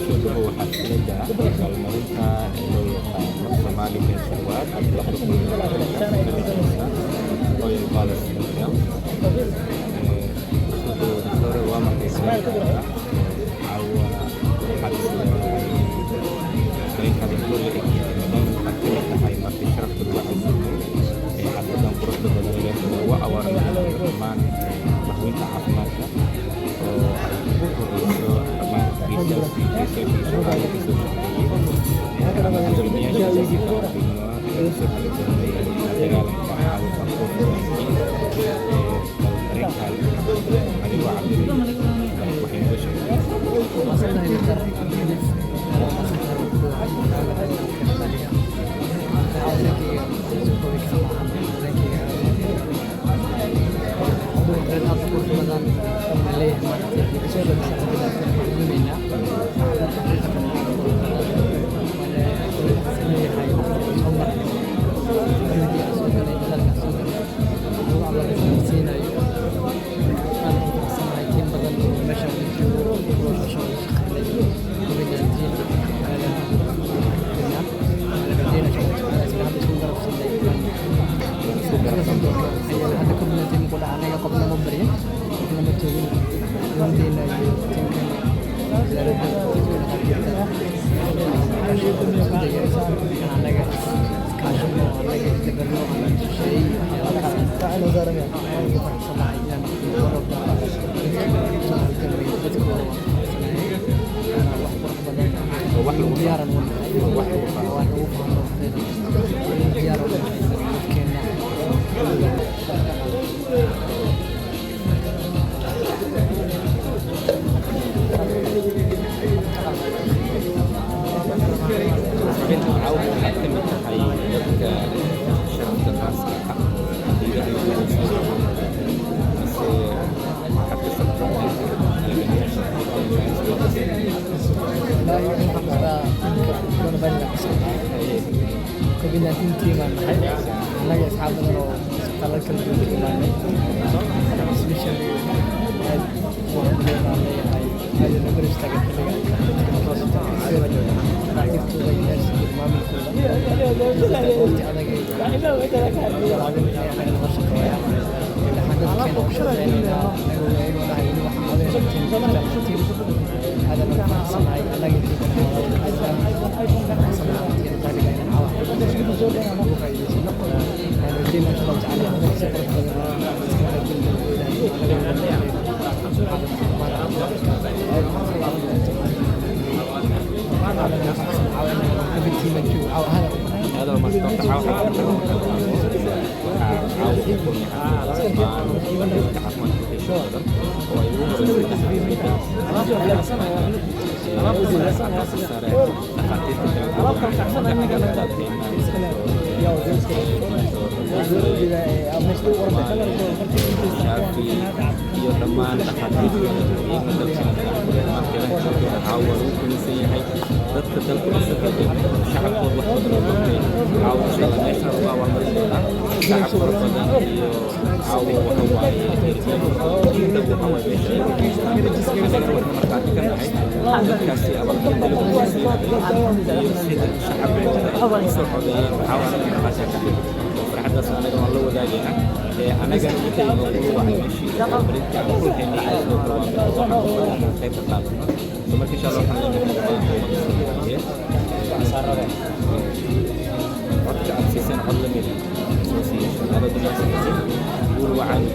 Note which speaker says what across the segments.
Speaker 1: soo dhawow xafladda abaalmarinta ee loo yaqaano Somali Men's Award Royal Palace Museum. Sore waa markaysaa caawa xafladda kulle tahay markii sharafta lagu casuumay xafladan quruxda badan leh waa awaarinta dhammaan maxwinta caafimaadka oo ay ugu horeyso dhammaan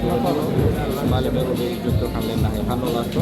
Speaker 1: Somali Meel walba ay joogto waxaan leenahay ha noolaato.